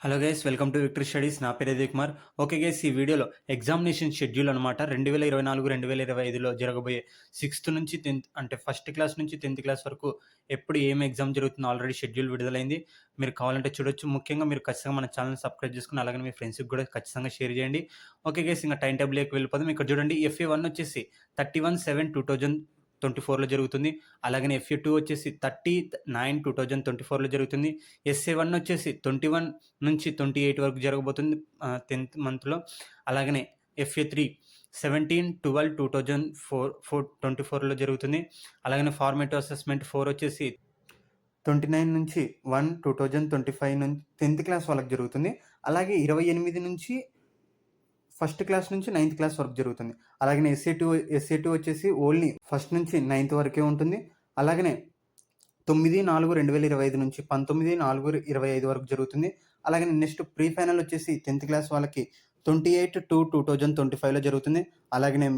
Hello guys, welcome to victory studies. నా పేరు Ajay Kumar. Okay guys, ఈ వీడియోలో ఎగ్జామినేషన్ షెడ్యూల్ అనమాట 2024-2025లో జరగబోయే 6th నుంచి 10th అంటే ఫస్ట్ క్లాస్ నుంచి 10th క్లాస్ వరకు ఎప్పుడు ఏం ఎగ్జామ్ జరుగుతుందో ఆల్రెడీ షెడ్యూల్ విడుదలైంది. మీరు కావాలంటే చూడొచ్చు. ముఖ్యంగా మీరు ఖచ్చితంగా మన ఛానల్ సబ్స్క్రైబ్ చేసుకుని అలాగే మీ ఫ్రెండ్స్కి కూడా ఖచ్చితంగా షేర్ చేయండి. ఓకే గైస్, ఇంకా టైం టేబుల్కి వెళ్ళిపోదాం. ఇక్కడ చూడండి, FA1 వచ్చేసి 31/7/2024లో జరుగుతుంది. అలాగనే FA2 వచ్చేసి 30/9/2024లో జరుగుతుంది. SA1 వచ్చేసి 21 నుంచి 28 వరకు జరగబోతుంది 10th మంత్లో. అలాగనే FA3 17/12/2024లో జరుగుతుంది. అలాగనే ఫార్మేటివ్ అసెస్మెంట్ 4 వచ్చేసి 29 నుంచి 1/2025 నుంచి 10th క్లాస్ వాళ్ళకి జరుగుతుంది. అలాగే 28 నుంచి ఫస్ట్ క్లాస్ నుంచి 9th క్లాస్ వరకు జరుగుతుంది. అలాగనే SA2 వచ్చేసి ఓన్లీ ఫస్ట్ నుంచి 9th వరకే ఉంటుంది. అలాగనే 9/4/2025 నుంచి 19/4/25 వరకు జరుగుతుంది. అలాగే నెక్స్ట్ ప్రీ ఫైనల్ వచ్చేసి 10th క్లాస్ వాళ్ళకి 28/2/2025లో జరుగుతుంది. అలాగనే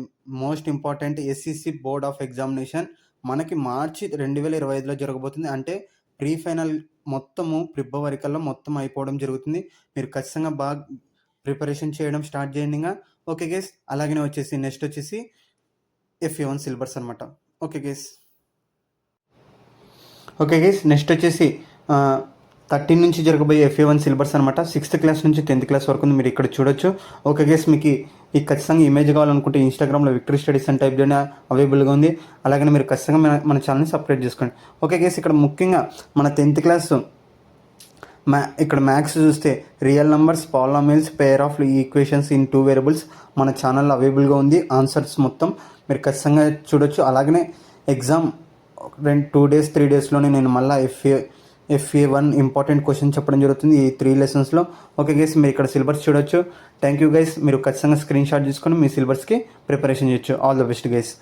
most important SEC board of examination మనకి మార్చి 2025లో జరగబోతుంది. అంటే ప్రీ ఫైనల్ మొత్తము ఫిబ్రవరికల్లా మొత్తం అయిపోవడం జరుగుతుంది. మీరు ఖచ్చితంగా బాగా ప్రిపరేషన్ చేయడం స్టార్ట్ చేయండి. ఇంకా ఓకే గైస్, అలాగనే వచ్చేసి నెక్స్ట్ వచ్చేసి FA1 సిలబస్ అనమాట. ఓకే గైస్, నెక్స్ట్ వచ్చేసి 13 నుంచి జరగబోయే FA1 సిలబస్ అనమాట. 6th క్లాస్ నుంచి 10th క్లాస్ వరకు మీరు ఇక్కడ చూడొచ్చు. ఓకే గైస్, మీకు ఈ ఖచ్చితంగా ఇమేజ్ కావాలనుకుంటే ఇన్స్టాగ్రామ్లో విక్టరీ స్టడీస్ అని టైప్ చేయడం అవైలబుల్గా ఉంది. అలాగే మీరు ఖచ్చితంగా మన ఛానల్ని సబ్స్క్రైబ్ చేసుకోండి. ఓకే గైస్, ఇక్కడ ముఖ్యంగా మన 10th క్లాస్ ఇక్కడ మ్యాథ్స్ చూస్తే real numbers, polynomials, pair of equations in 2 variables మన ఛానల్లో అవైలబుల్గా ఉంది. ఆన్సర్స్ మొత్తం మీరు ఖచ్చితంగా చూడొచ్చు. అలాగనే ఎగ్జామ్ 2 days 3 daysలోనే నేను మళ్ళీ FA1 ఇంపార్టెంట్ క్వశ్చన్ చెప్పడం జరుగుతుంది ఈ 3 లెసన్స్లో. ఓకే గైస్, మీరు ఇక్కడ సిలబస్ చూడొచ్చు. Thank you guys. మీరు ఖచ్చితంగా స్క్రీన్ షాట్ తీసుకొని మీ సిలబస్కి ప్రిపరేషన్ చేయొచ్చు. All the best guys.